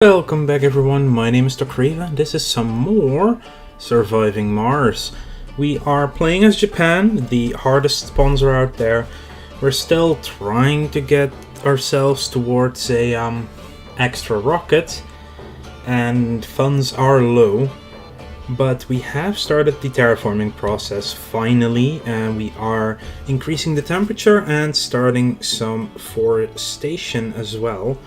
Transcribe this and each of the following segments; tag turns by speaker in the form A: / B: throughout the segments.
A: Welcome back everyone, my name is Dokriva. This is some more Surviving Mars. We are playing as Japan, the hardest sponsor out there. We're still trying to get ourselves towards a extra rocket, and funds are low. But we have started the terraforming process finally, and we are increasing the temperature and starting some forestation as well,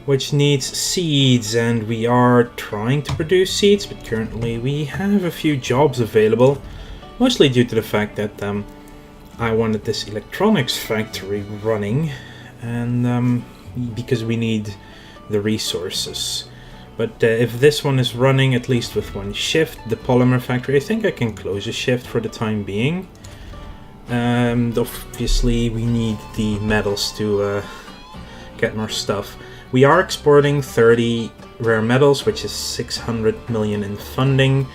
A: which needs seeds, and we are trying to produce seeds, but currently we have a few jobs available, mostly due to the fact that I wanted this electronics factory running, and because we need the resources. But if this one is running at least with one shift, the polymer factory, I think I can close a shift for the time being. And obviously we need the metals to get more stuff. We are exporting 30 rare metals, which is 600 million in funding.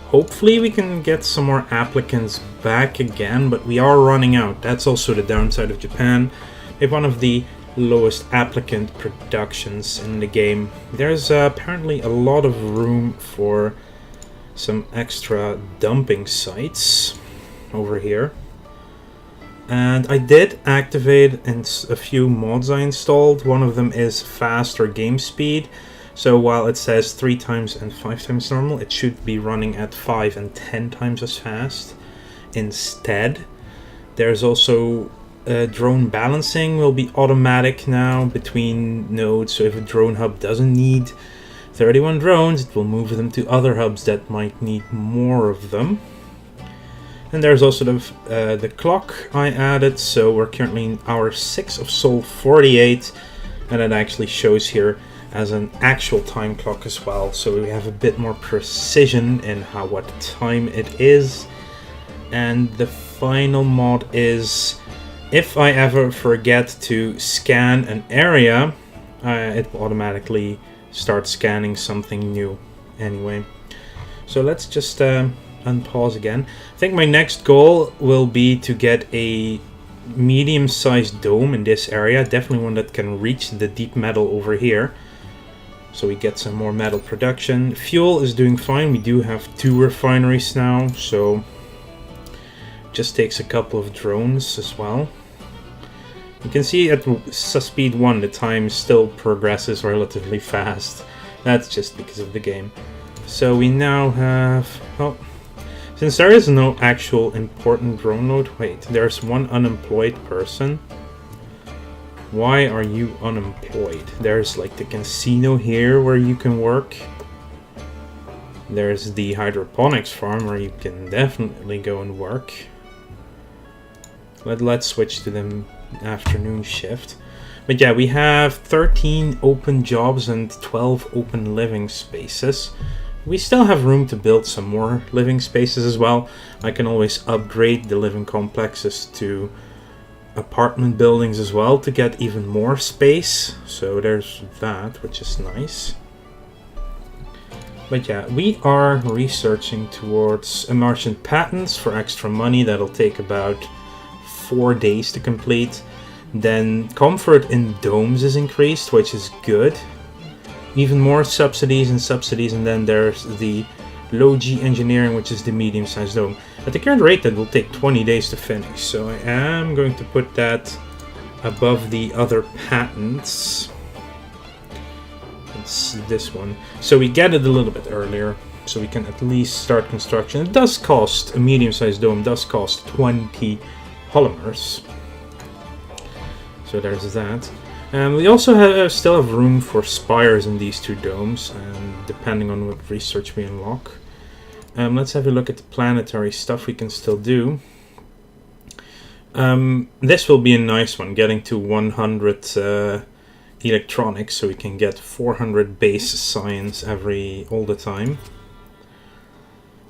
A: Hopefully we can get some more applicants back again, but we are running out. That's also the downside of Japan. They have one of the lowest applicant productions in the game. There's apparently a lot of room for some extra dumping sites over here. And I did activate a few mods I installed. One of them is faster game speed. So while it says 3 times and 5 times normal, it should be running at 5 and 10 times as fast instead. There's also drone balancing will be automatic now between nodes. So if a drone hub doesn't need 31 drones, it will move them to other hubs that might need more of them. And there's also the clock I added, so we're currently in hour 6 of Sol 48, and it actually shows here as an actual time clock as well, so we have a bit more precision in what time it is. And the final mod is, if I ever forget to scan an area, it will automatically start scanning something new anyway. So let's just unpause again. I think my next goal will be to get a medium-sized dome in this area, definitely one that can reach the deep metal over here, so we get some more metal production. Fuel is doing fine. We do have 2 refineries now, so it just takes a couple of drones as well. You can see at speed 1 the time still progresses relatively fast. That's just because of the game. So we now have, since there is no actual important drone node, wait, there's one unemployed person. Why are you unemployed? There's like the casino here where you can work. There's the hydroponics farm where you can definitely go and work. Let's switch to the afternoon shift. But yeah, we have 13 open jobs and 12 open living spaces. We still have room to build some more living spaces as well. I can always upgrade the living complexes to apartment buildings as well to get even more space. So there's that, which is nice. But yeah, we are researching towards immersion patents for extra money. That'll take about 4 days to complete. Then comfort in domes is increased, which is good. Even more subsidies, and then there's the low G engineering, which is the medium-sized dome. At the current rate, that will take 20 days to finish, so I am going to put that above the other patents. It's this one. So we get it a little bit earlier, so we can at least start construction. It does cost, a medium-sized dome does cost 20 polymers. So there's that. We also still have room for spires in these 2 domes, and depending on what research we unlock. Let's have a look at the planetary stuff we can still do. This will be a nice one, getting to 100 electronics, so we can get 400 base science all the time.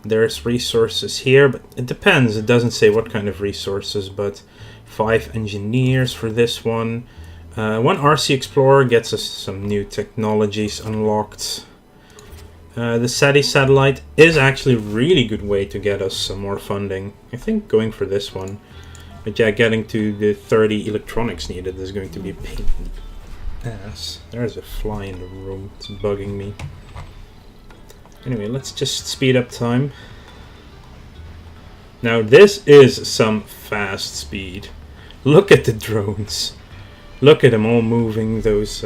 A: There's resources here, but it depends. It doesn't say what kind of resources, but 5 engineers for this one. 1 RC Explorer gets us some new technologies unlocked. The SETI satellite is actually a really good way to get us some more funding. I think going for this one. But yeah, getting to the 30 electronics needed is going to be a pain. ass. There's a fly in the room. It's bugging me. Anyway, let's just speed up time. Now this is some fast speed. Look at the drones. Look at them all moving those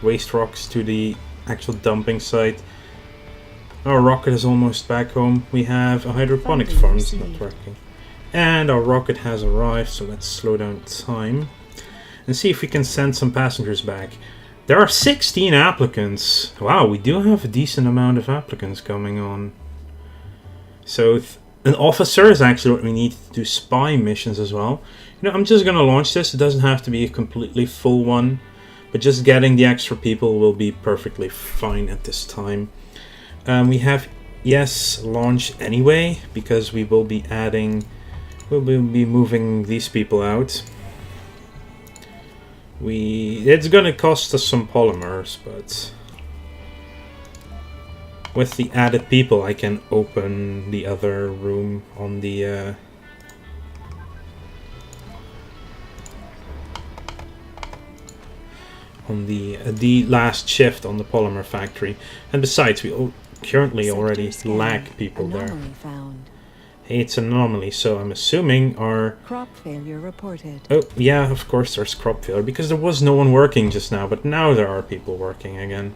A: waste rocks to the actual dumping site. Our rocket is almost back home. We have a hydroponics farm that's not working. And our rocket has arrived, so let's slow down time. And see if we can send some passengers back. There are 16 applicants. Wow, we do have a decent amount of applicants coming on. So an officer is actually what we need to do spy missions as well. You know, I'm just going to launch this. It doesn't have to be a completely full one. But just getting the extra people will be perfectly fine at this time. We have, yes, launch anyway. Because we will be adding... We'll be moving these people out. It's gonna cost us some polymers, but with the added people I can open the other room on the last shift on the polymer factory. And besides, we currently already lack people there.
B: Found.
A: Hey, it's an anomaly, so I'm assuming our...
B: Crop failure reported.
A: Oh, yeah, of course there's crop failure, because there was no one working just now, but now there are people working again.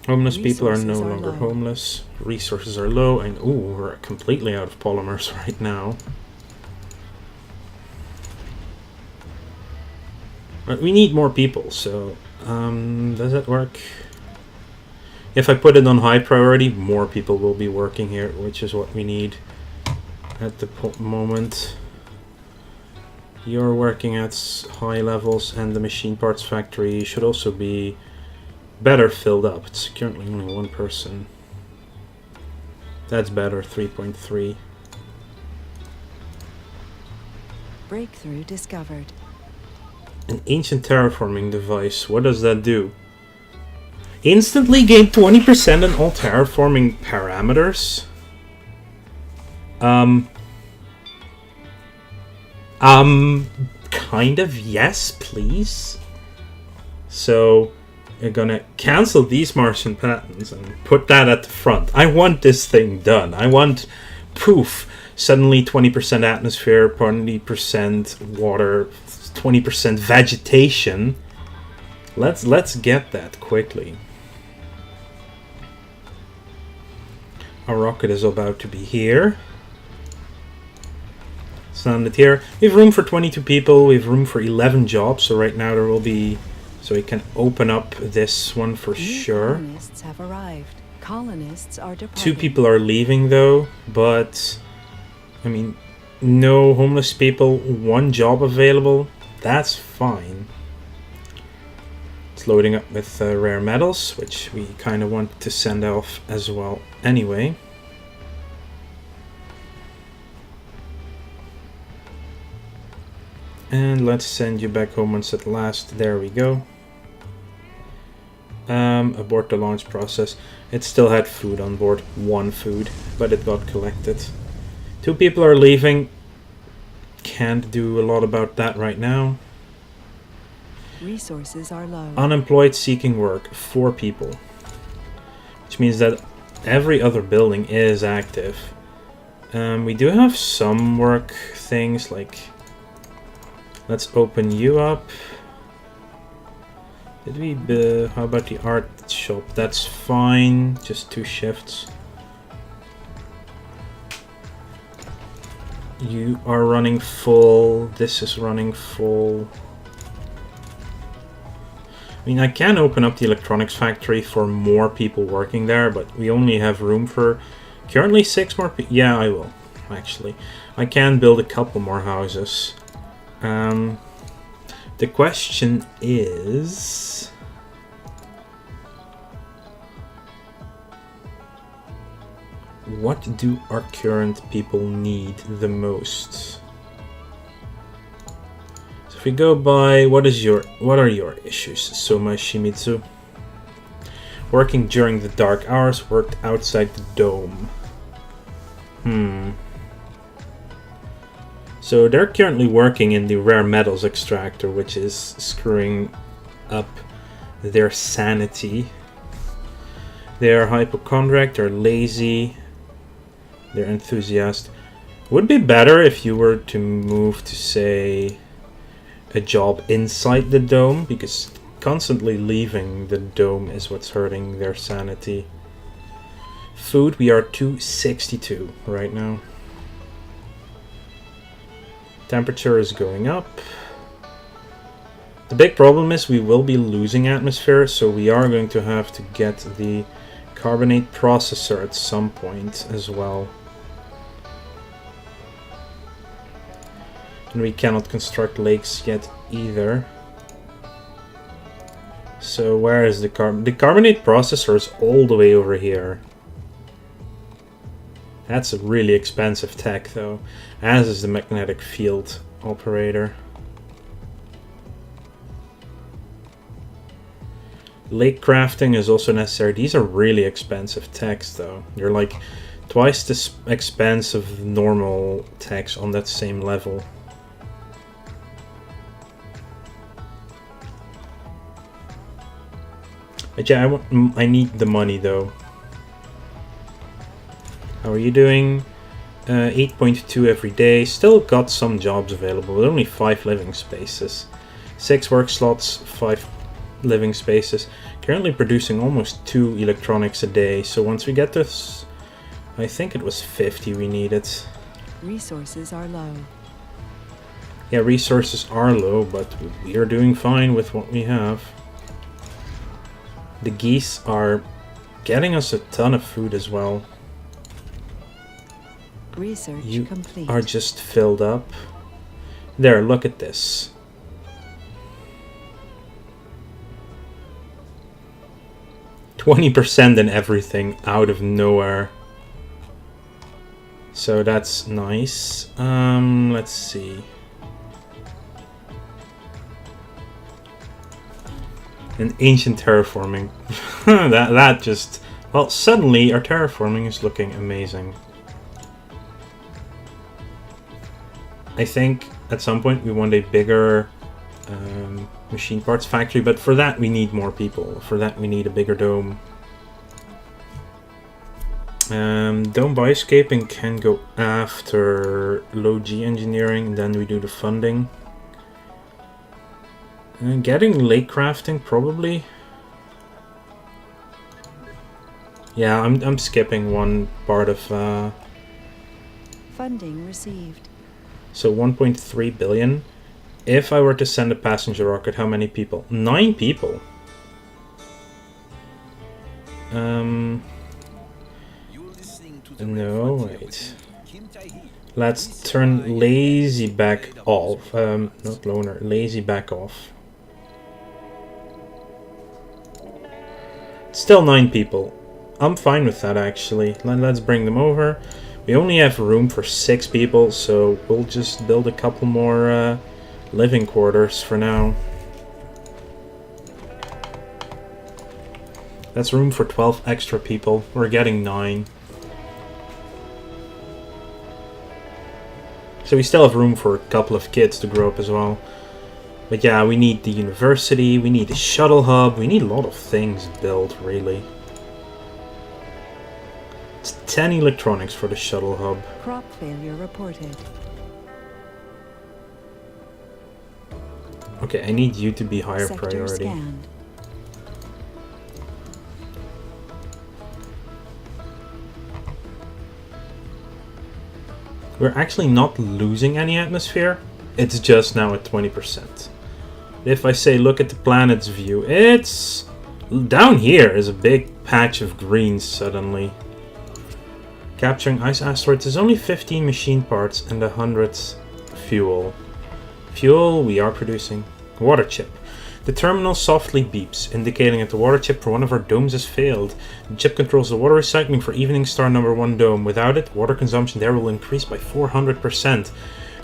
A: Homeless people are no longer homeless. Resources are low, and ooh, we're completely out of polymers right now. But we need more people, so... does that work? If I put it on high priority, more people will be working here, which is what we need at the moment. You're working at high levels, and the machine parts factory should also be better filled up. It's currently only one person. That's better, 3.3.
B: Breakthrough discovered.
A: An ancient terraforming device. What does that do? Instantly gain 20% on all terraforming parameters. Kind of, yes, please. So, we're gonna cancel these Martian patents and put that at the front. I want this thing done. I want proof. Suddenly 20% atmosphere, 20% water, 20% vegetation. Let's get that quickly. Our rocket is about to be here. It's landed here. We have room for 22 people. We have room for 11 jobs. So right now there will be... So we can open up this one for sure.
B: Colonists have arrived. Colonists are departing.
A: 2 people are leaving though. But, I mean, no homeless people. 1 job available. That's fine. It's loading up with rare metals, which we kind of want to send off as well anyway. And let's send you back home once at last. There we go. Abort the launch process. It still had food on board. 1 food, but it got collected. 2 people are leaving. Can't do a lot about that right now.
B: Resources are low.
A: Unemployed seeking work, 4 people. Which means that every other building is active. We do have some work things like... Let's open you up. Did we... how about the art shop? That's fine. Just 2 shifts. You are running full. This is running full. I mean, I can open up the electronics factory for more people working there, but we only have room for currently 6 more people. Yeah, I will, actually. I can build a couple more houses. The question is... What do our current people need the most? If we go by what are your issues, Soma Shimizu? Working during the dark hours, worked outside the dome. So they're currently working in the rare metals extractor, which is screwing up their sanity. They're hypochondriac, they're lazy, they're enthusiastic. Would be better if you were to move to, say, a job inside the dome, because constantly leaving the dome is what's hurting their sanity. Food, we are 262 right now. Temperature is going up. The big problem is we will be losing atmosphere, so we are going to have to get the carbonate processor at some point as well. And we cannot construct lakes yet either. So where is the carbonate processor is all the way over here. That's a really expensive tech though, as is the magnetic field operator. Lake crafting is also necessary. These are really expensive techs though. They're like twice the expense of normal techs on that same level. But yeah, I need the money though. How are you doing? 8.2 every day. Still got some jobs available, but only 5 living spaces. 6 work slots, 5 living spaces. Currently producing almost 2 electronics a day. So once we get this, I think it was 50 we needed.
B: Resources are low.
A: Yeah, resources are low, but we are doing fine with what we have. The geese are getting us a ton of food as well.
B: Research
A: You
B: complete.
A: are just filled up. There, look at this. %20 in everything out of nowhere. So that's nice. Let's see. An ancient terraforming. that just... Well, suddenly our terraforming is looking amazing. I think at some point we want a bigger machine parts factory, but for that we need more people. For that we need a bigger dome. Dome bioscaping can go after low G engineering, and then we do the funding. Getting lake crafting probably. Yeah, I'm skipping one part of.
B: Funding received.
A: So 1.3 billion. If I were to send a passenger rocket, how many people? 9 people. No, wait. Let's turn lazy back off. Not loner, lazy back off. Still 9 people. I'm fine with that actually. Let's bring them over. We only have room for 6 people, so we'll just build a couple more living quarters for now. That's room for 12 extra people. We're getting 9. So we still have room for a couple of kids to grow up as well. But yeah, we need the university, we need the shuttle hub, we need a lot of things built, really. It's 10 electronics for the shuttle hub.
B: Crop failure reported.
A: Okay, I need you to be higher
B: Sector
A: priority.
B: scanned.
A: We're actually not losing any atmosphere, it's just now at 20%. If I say look at the planet's view, it's... down here is a big patch of green suddenly. Capturing ice asteroids is only 15 machine parts and 100 fuel. Fuel we are producing. Water chip. The terminal softly beeps, indicating that the water chip for one of our domes has failed. The chip controls the water recycling for Evening Star number 1 dome. Without it, water consumption there will increase by 400%.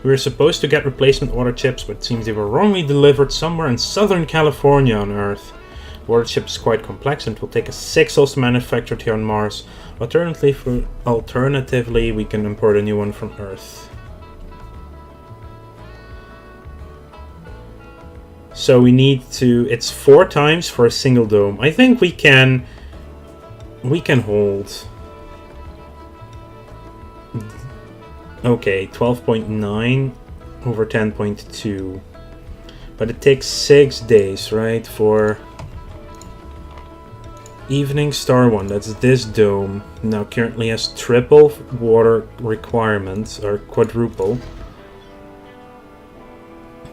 A: We were supposed to get replacement water chips, but it seems they were wrongly delivered somewhere in Southern California on Earth. The water chip is quite complex and it will take us 6 hours to manufacture here on Mars. Alternatively, we can import a new one from Earth. So we need to... It's 4 times for a single dome. I think we can hold. Okay, 12.9 over 10.2. But it takes 6 days, right? For Evening Star 1, that's this dome. Now currently has triple water requirements, or quadruple.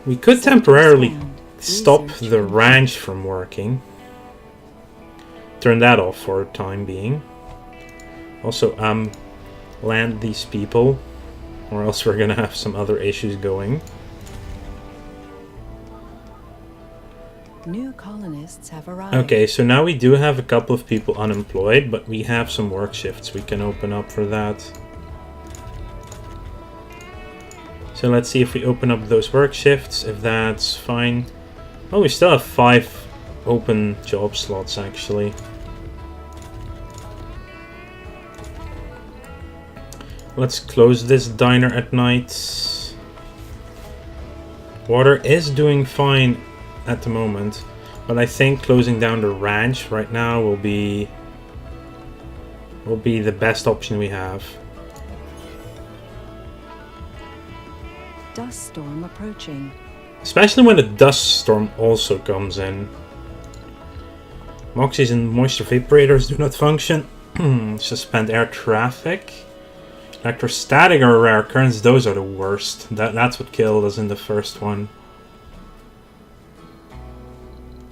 A: We could temporarily stop the ranch from working. Turn that off for a time being. Also, land these people, or else we're gonna have some other issues going.
B: New colonists have arrived.
A: Okay, so now we do have a couple of people unemployed, but we have some work shifts we can open up for that. So let's see if we open up those work shifts, if that's fine. Oh, we still have 5 open job slots actually. Let's close this diner at night. Water is doing fine at the moment, but I think closing down the ranch right now will be the best option we have.
B: Dust storm approaching.
A: Especially when the dust storm also comes in. Moxies and moisture vaporators do not function. Suspend air traffic. Electrostatic or rare currents, those are the worst. That's what killed us in the first one.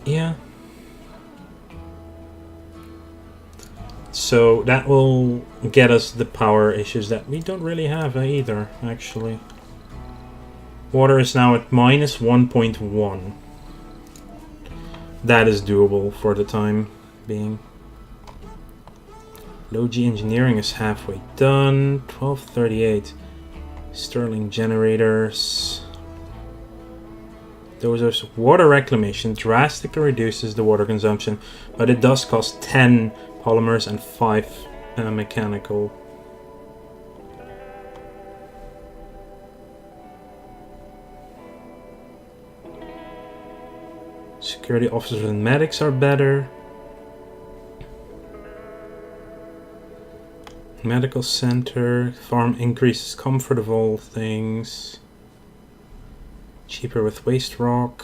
A: Yeah. So that will get us the power issues that we don't really have either, actually. Water is now at minus 1.1. That is doable for the time being. Low G engineering is halfway done. 1238. Stirling generators. Those are water reclamation. Drastically reduces the water consumption, but it does cost 10 polymers and 5 mechanical. Security officers and medics are better. Medical center. Farm increases comfort of all things. Cheaper with waste rock.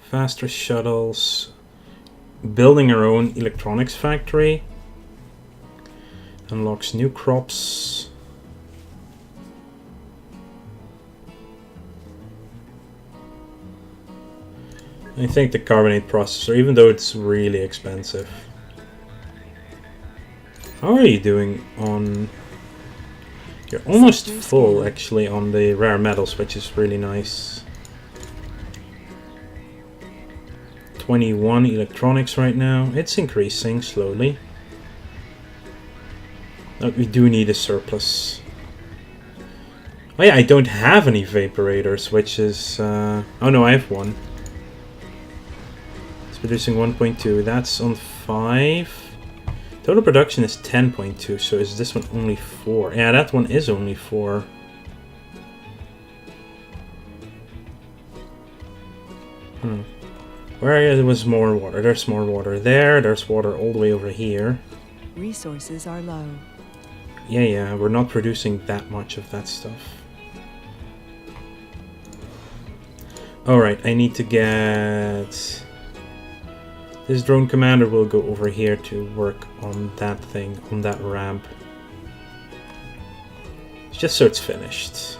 A: Faster shuttles. Building our own electronics factory. Unlocks new crops. I think the carbonate processor, even though it's really expensive. How are you doing on... You're almost full actually on the rare metals, which is really nice. 21 electronics right now. It's increasing slowly. But we do need a surplus. Oh yeah, I don't have any vaporators, which is... oh no, I have one. It's producing 1.2. That's on 5. Total production is 10.2, so is this one only 4? Yeah, that one is only 4. Where there was more water? There's more water there. There's water all the way over here.
B: Resources are low.
A: Yeah, we're not producing that much of that stuff. Alright, I need to get... This drone commander will go over here to work on that thing, on that ramp. Just so it's finished.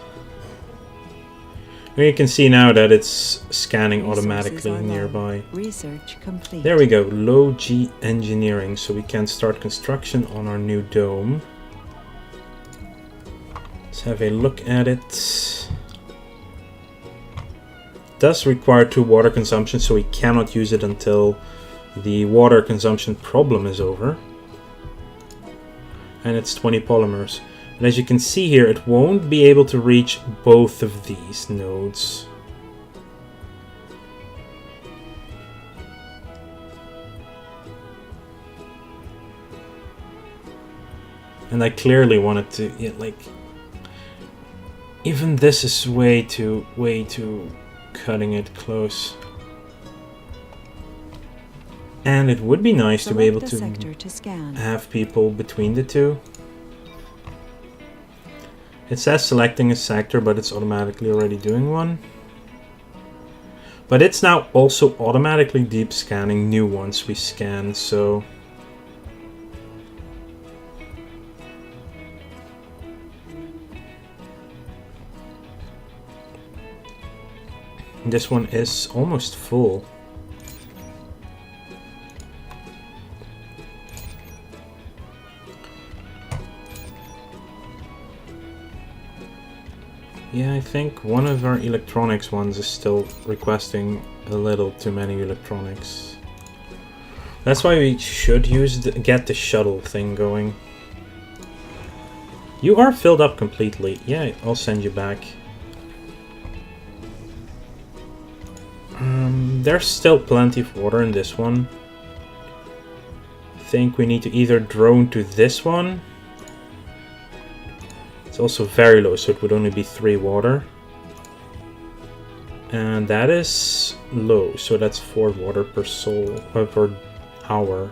A: And you can see now that it's scanning automatically nearby.
B: Research complete.
A: There we go, low G engineering, so we can start construction on our new dome. Let's have a look at it. It does require 2 water consumption, so we cannot use it until the water consumption problem is over. And it's 20 polymers. And as you can see here, it won't be able to reach both of these nodes. And I clearly wanted to, yeah, like... Even this is way too cutting it close. And it would be nice to be able
B: Select a
A: to
B: sector to scan.
A: have people between the two. It says selecting a sector, but it's automatically already doing one. But it's now also automatically deep scanning new ones we scan, so... This one is almost full. Yeah, I think one of our electronics ones is still requesting a little too many electronics. That's why we should get the shuttle thing going. You are filled up completely. Yeah, I'll send you back. There's still plenty of water in this one. I think we need to either drone to this one. It's also very low, so it would only be 3 water. And that is low, so that's 4 water per per hour.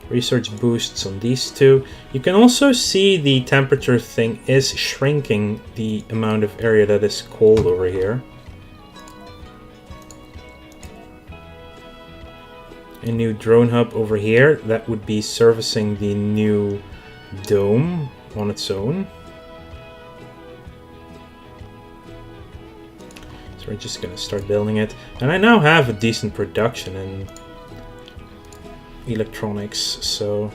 A: Research boosts on these two. You can also see the temperature thing is shrinking the amount of area that is cold over here. A new drone hub over here that would be servicing the new dome on its own. So we're just gonna start building it. And I now have a decent production in electronics, so...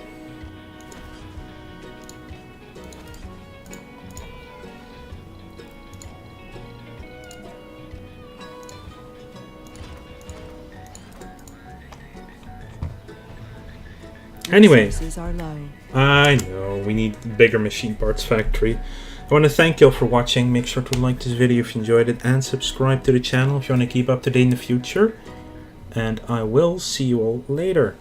A: Anyway,
B: Resources are low.
A: I know, we need a bigger machine parts factory. I want to thank you all for watching. Make sure to like this video if you enjoyed it and subscribe to the channel if you want to keep up to date in the future. And I will see you all later.